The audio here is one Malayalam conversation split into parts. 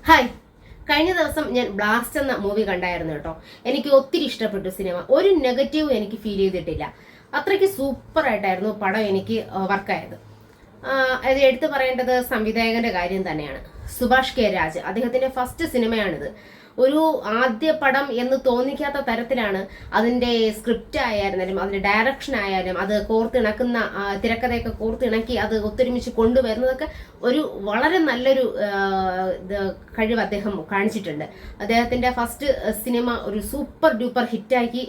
ഹായ്, കഴിഞ്ഞ ദിവസം ഞാൻ ബ്ലാസ്റ്റ് എന്ന മൂവി കണ്ടായിരുന്നു കേട്ടോ. എനിക്ക് ഒത്തിരി ഇഷ്ടപ്പെട്ടു സിനിമ. ഒരു നെഗറ്റീവ് എനിക്ക് ഫീൽ ചെയ്തിട്ടില്ല. അത്രയ്ക്ക് സൂപ്പർ ആയിട്ടായിരുന്നു പടം എനിക്ക് വർക്കായത്. അത് എടുത്തു പറയേണ്ടത് സംവിധായകന്റെ കാര്യം തന്നെയാണ്. സുഭാഷ് കെ രാജ്, അദ്ദേഹത്തിന്റെ ഫസ്റ്റ് സിനിമയാണിത്. ഒരു ആദ്യ പടം എന്ന് തോന്നിക്കാത്ത തരത്തിലാണ് അതിന്റെ സ്ക്രിപ്റ്റ് ആയാലും അതിന്റെ ഡയറക്ഷൻ ആയാലും അത് കോർത്തിണക്കുന്ന തിരക്കഥയൊക്കെ കോർത്തിണക്കി അത് ഒത്തൊരുമിച്ച് കൊണ്ടുവരുന്നതൊക്കെ ഒരു വളരെ നല്ലൊരു കഴിവ് അദ്ദേഹം കാണിച്ചിട്ടുണ്ട്. അദ്ദേഹത്തിന്റെ ഫസ്റ്റ് സിനിമ ഒരു സൂപ്പർ ഡ്യൂപ്പർ ഹിറ്റാക്കി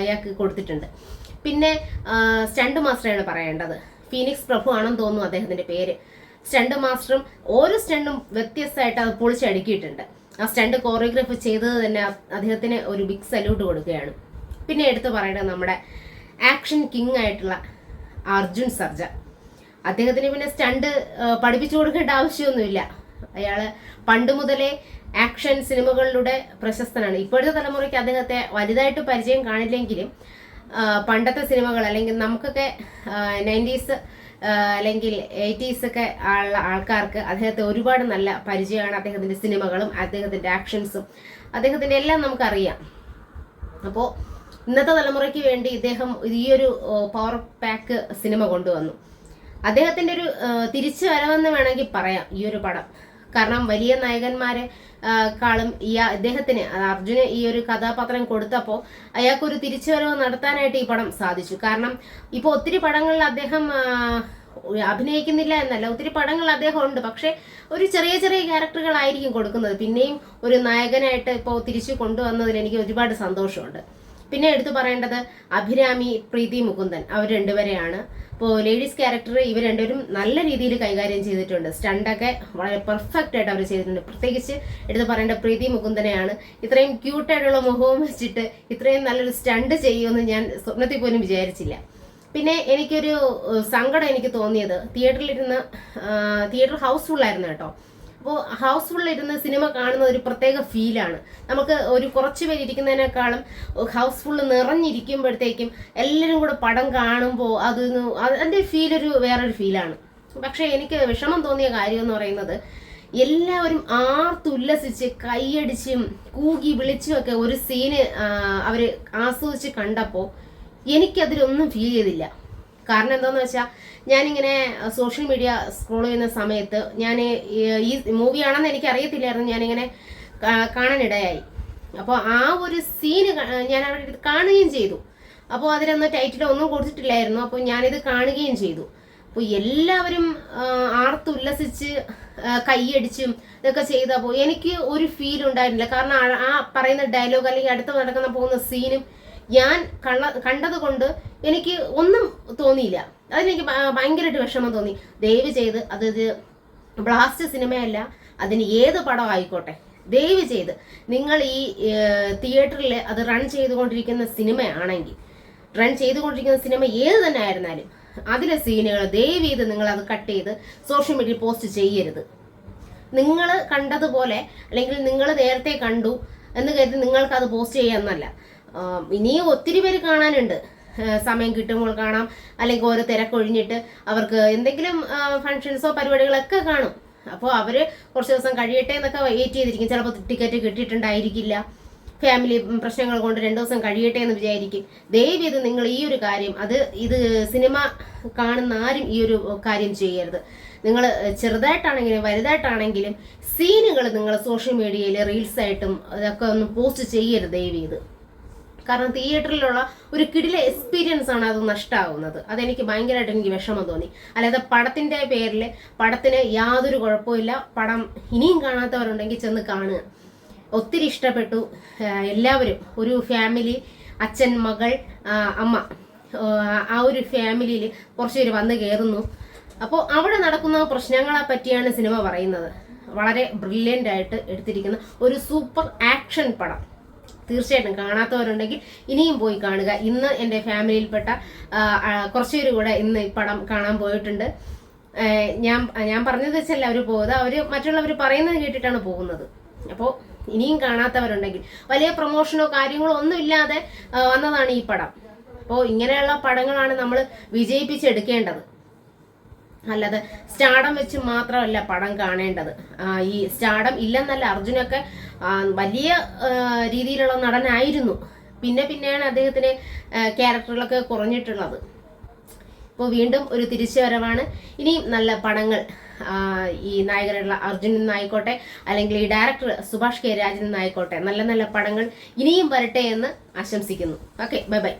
അയാൾക്ക് കൊടുത്തിട്ടുണ്ട്. പിന്നെ സ്റ്റണ്ട് മാസ്റ്ററാണ് പറയേണ്ടത്. ഫീനിക്സ് പ്രഭു ആണെന്ന് തോന്നുന്നു അദ്ദേഹത്തിന്റെ പേര്. സ്റ്റണ്ട് മാസ്റ്ററും ഓരോ സ്റ്റണ്ടും വ്യത്യസ്തമായിട്ട് അത് പൊളിച്ചടുക്കിയിട്ടുണ്ട്. ആ സ്റ്റണ്ട് കോറിയോഗ്രാഫ് ചെയ്തത് തന്നെ അദ്ദേഹത്തിന് ഒരു ബിഗ് സല്യൂട്ട് കൊടുക്കുകയാണ്. പിന്നെ എടുത്തു പറയേണ്ടത് നമ്മുടെ ആക്ഷൻ കിങ് ആയിട്ടുള്ള അർജുൻ സർജ. അദ്ദേഹത്തിന് പിന്നെ സ്റ്റണ്ട് പഠിപ്പിച്ചു കൊടുക്കേണ്ട ആവശ്യമൊന്നുമില്ല. അയാള് പണ്ട് മുതലേ ആക്ഷൻ സിനിമകളിലൂടെ പ്രശസ്തനാണ്. ഇപ്പോഴത്തെ തലമുറയ്ക്ക് അദ്ദേഹത്തെ വലുതായിട്ട് പരിചയം കാണില്ലെങ്കിലും പണ്ടത്തെ സിനിമകൾ അല്ലെങ്കിൽ നമുക്കൊക്കെ 90s അല്ലെങ്കിൽ 80s ഒക്കെ ഉള്ള ആൾക്കാർക്ക് അദ്ദേഹത്തെ ഒരുപാട് നല്ല പരിചയമാണ്. അദ്ദേഹത്തിന്റെ സിനിമകളും അദ്ദേഹത്തിന്റെ ആക്ഷൻസും അദ്ദേഹത്തിന്റെ എല്ലാം നമുക്കറിയാം. അപ്പോൾ ഇന്നത്തെ തലമുറയ്ക്ക് വേണ്ടി ഇദ്ദേഹം ഈ ഒരു പവർ പാക്ക് സിനിമ കൊണ്ടുവന്നു. അദ്ദേഹത്തിന്റെ ഒരു തിരിച്ചു വരവെന്ന് വേണമെങ്കിൽ പറയാം ഈ ഒരു പടം. കാരണം വലിയ നായകന്മാരെ കാളും ഇദ്ദേഹത്തിന് അർജുന് ഈ ഒരു കഥാപാത്രം കൊടുത്തപ്പോൾ അയാൾക്കൊരു തിരിച്ചുവരവ് നടത്താനായിട്ട് ഈ പടം സാധിച്ചു. കാരണം ഇപ്പോൾ ഒത്തിരി പടങ്ങളിൽ അദ്ദേഹം അഭിനയിക്കുന്നില്ല എന്നല്ല, ഒത്തിരി പടങ്ങൾ അദ്ദേഹം ഉണ്ട്. പക്ഷെ ഒരു ചെറിയ ചെറിയ ക്യാരക്ടറുകളായിരിക്കും കൊടുക്കുന്നത്. പിന്നെയും ഒരു നായകനായിട്ട് ഇപ്പോൾ തിരിച്ചു കൊണ്ടുവന്നതിൽ എനിക്ക് ഒരുപാട് സന്തോഷമുണ്ട്. പിന്നെ എടുത്തു പറയേണ്ടത് അഭിരാമി, പ്രീതി മുകുന്ദൻ, അവർ രണ്ടുപേരെയാണ്. ഇപ്പോൾ ലേഡീസ് ക്യാരക്ടർ ഇവർ രണ്ടുപേരും നല്ല രീതിയിൽ കൈകാര്യം ചെയ്തിട്ടുണ്ട്. സ്റ്റണ്ടൊക്കെ വളരെ പെർഫെക്റ്റ് ആയിട്ട് അവർ ചെയ്തിട്ടുണ്ട്. പ്രത്യേകിച്ച് എടുത്തു പറയേണ്ട പ്രീതി മുകുന്ദനെയാണ്. ഇത്രയും ക്യൂട്ടായിട്ടുള്ള മുഖവും വെച്ചിട്ട് ഇത്രയും നല്ലൊരു സ്റ്റണ്ട് ചെയ്യുമെന്ന് ഞാൻ സ്വപ്നത്തിൽ പോലും വിചാരിച്ചില്ല. പിന്നെ എനിക്കൊരു സങ്കടം എനിക്ക് തോന്നിയത് തിയേറ്റർ ഹൗസ്ഫുള്ളായിരുന്നു കേട്ടോ. അപ്പോൾ ഹൗസ്ഫുള്ളിരുന്ന് സിനിമ കാണുന്ന ഒരു പ്രത്യേക ഫീലാണ്. നമുക്ക് ഒരു കുറച്ച് പേര് ഇരിക്കുന്നതിനേക്കാളും ഹൗസ്ഫുള്ള് നിറഞ്ഞിരിക്കുമ്പോഴത്തേക്കും എല്ലാവരും കൂടെ പടം കാണുമ്പോൾ അതിൻ്റെ ഫീലൊരു വേറൊരു ഫീലാണ്. പക്ഷേ എനിക്ക് വിഷമം തോന്നിയ കാര്യം എന്ന് പറയുന്നത് എല്ലാവരും ആർത്തുല്ലസിച്ച് കൈയടിച്ചും കൂകി വിളിച്ചുമൊക്കെ ഒരു സീന് അവർ ആസ്വദിച്ച് കണ്ടപ്പോൾ എനിക്കതിലൊന്നും ഫീൽ ചെയ്തില്ല. കാരണം എന്താണെന്ന് വെച്ചാൽ ഞാനിങ്ങനെ സോഷ്യൽ മീഡിയ സ്ക്രോൾ ചെയ്യുന്ന സമയത്ത് ഞാൻ ഈ മൂവിയാണെന്ന് എനിക്ക് അറിയത്തില്ലായിരുന്നു. ഞാനിങ്ങനെ കാണാനിടയായി. അപ്പോൾ ആ ഒരു സീന് ഞാൻ അവിടെ കാണുകയും ചെയ്തു. അപ്പോൾ അതിലൊന്നും ടൈറ്റിൽ ഒന്നും കൊടുത്തിട്ടില്ലായിരുന്നു. അപ്പോൾ ഞാനിത് കാണുകയും ചെയ്തു. അപ്പോൾ എല്ലാവരും ആർത്തുല്ലസിച്ച് കൈയടിച്ചും ഇതൊക്കെ ചെയ്തപ്പോൾ എനിക്ക് ഒരു ഫീൽ ഉണ്ടായിരുന്നില്ല. കാരണം ആ പറയുന്ന ഡയലോഗ് അല്ലെങ്കിൽ അടുത്ത് നടക്കുന്ന പോകുന്ന സീനും ഞാൻ കണ്ടത് കൊണ്ട് എനിക്ക് ഒന്നും തോന്നിയില്ല. അതിനെനിക്ക് ഭയങ്കരമായിട്ട് വിഷമം തോന്നി. ദയവ് ചെയ്ത് അത് ബ്ലാസ്റ്റ് സിനിമയല്ല, അതിന് ഏത് പടം ആയിക്കോട്ടെ, ദയവ് ചെയ്ത് നിങ്ങൾ ഈ തിയേറ്ററിൽ അത് റൺ ചെയ്തുകൊണ്ടിരിക്കുന്ന സിനിമ ഏത് തന്നെ ആയിരുന്നാലും അതിലെ സീനുകൾ ദയവ് ചെയ്ത് നിങ്ങൾ അത് കട്ട് ചെയ്ത് സോഷ്യൽ മീഡിയയിൽ പോസ്റ്റ് ചെയ്യരുത്. നിങ്ങൾ കണ്ടതുപോലെ അല്ലെങ്കിൽ നിങ്ങൾ നേരത്തെ കണ്ടു എന്ന് കരുതി നിങ്ങൾക്ക് അത് പോസ്റ്റ് ചെയ്യാമെന്നല്ല. ഇനിയും ഒത്തിരി പേര് കാണാനുണ്ട്. സമയം കിട്ടുമ്പോൾ കാണാം, അല്ലെങ്കിൽ ഓരോ തിരക്കൊഴിഞ്ഞിട്ട് അവർക്ക് എന്തെങ്കിലും ഫങ്ഷൻസോ പരിപാടികളൊക്കെ കാണും. അപ്പോൾ അവർ കുറച്ച് ദിവസം കഴിയട്ടെ എന്നൊക്കെ വെയിറ്റ് ചെയ്തിരിക്കും. ചിലപ്പോൾ ടിക്കറ്റ് കിട്ടിയിട്ടുണ്ടായിരിക്കില്ല, ഫാമിലി പ്രശ്നങ്ങൾ കൊണ്ട് 2 ദിവസം കഴിയട്ടെ എന്ന് വിചാരിക്കും. ദയവ് ചെയ്ത് നിങ്ങൾ ഈ ഒരു കാര്യം ഇത് സിനിമ കാണുന്ന ആരും ഈ ഒരു കാര്യം ചെയ്യരുത്. നിങ്ങൾ ചെറുതായിട്ടാണെങ്കിലും വലുതായിട്ടാണെങ്കിലും സീനുകൾ നിങ്ങൾ സോഷ്യൽ മീഡിയയിൽ റീൽസായിട്ടും അതൊക്കെ ഒന്ന് പോസ്റ്റ് ചെയ്യരുത് ദയവ് ചെയ്ത്. കാരണം തിയേറ്ററിലുള്ള ഒരു കിടില എക്സ്പീരിയൻസ് ആണ് അത് നഷ്ടമാകുന്നത്. അതെനിക്ക് ഭയങ്കരമായിട്ട് എനിക്ക് വിഷമം തോന്നി. അല്ലാതെ പടത്തിന്റെ പേരിൽ പടത്തിന് യാതൊരു കുഴപ്പമില്ല. പടം ഇനിയും കാണാത്തവരുണ്ടെങ്കിൽ ചെന്ന് കാണുക. ഒത്തിരി ഇഷ്ടപ്പെട്ടു. എല്ലാവരും ഒരു ഫാമിലി, അച്ഛൻ, മകൾ, അമ്മ, ആ ഒരു ഫാമിലിയിൽ കുറച്ച് പേര് വന്ന് കയറുന്നു. അപ്പോൾ അവിടെ നടക്കുന്ന പ്രശ്നങ്ങളെ പറ്റിയാണ് സിനിമ പറയുന്നത്. വളരെ ബ്രില്യൻ്റ് ആയിട്ട് എടുത്തിരിക്കുന്ന ഒരു സൂപ്പർ ആക്ഷൻ പടം. തീർച്ചയായിട്ടും കാണാത്തവരുണ്ടെങ്കിൽ ഇനിയും പോയി കാണുക. ഇന്ന് എൻ്റെ ഫാമിലിയിൽപ്പെട്ട കുറച്ചുപേര് കൂടെ ഇന്ന് ഈ പടം കാണാൻ പോയിട്ടുണ്ട്. ഞാൻ പറഞ്ഞത് വെച്ചല്ല അവർ പോകുന്നത്, അവർ മറ്റുള്ളവർ പറയുന്നത് കേട്ടിട്ടാണ് പോകുന്നത്. അപ്പോൾ ഇനിയും കാണാത്തവരുണ്ടെങ്കിൽ, വലിയ പ്രൊമോഷനോ കാര്യങ്ങളോ ഒന്നും ഇല്ലാതെ വന്നതാണ് ഈ പടം. അപ്പോൾ ഇങ്ങനെയുള്ള പടങ്ങളാണ് നമ്മൾ വിജയിപ്പിച്ചെടുക്കേണ്ടത്. അല്ലാതെ സ്റ്റാർഡം വെച്ച് മാത്രമല്ല പടം കാണേണ്ടത്. ഈ സ്റ്റാർഡം ഇല്ലെന്നല്ല, അർജുനൊക്കെ വലിയ രീതിയിലുള്ള നടനായിരുന്നു. പിന്നെയാണ് അദ്ദേഹത്തിന് ക്യാരക്ടറുകളൊക്കെ കുറഞ്ഞിട്ടുള്ളത്. ഇപ്പോൾ വീണ്ടും ഒരു തിരിച്ചുവരവാണ്. ഇനിയും നല്ല പടങ്ങൾ ഈ നായകനുള്ള അർജുനിൽ നിന്നായിക്കോട്ടെ, അല്ലെങ്കിൽ ഈ ഡയറക്ടർ സുഭാഷ് കെ രാജിൽ നിന്നായിക്കോട്ടെ, നല്ല നല്ല പടങ്ങൾ ഇനിയും വരട്ടെ എന്ന് ആശംസിക്കുന്നു. Okay, bye bye.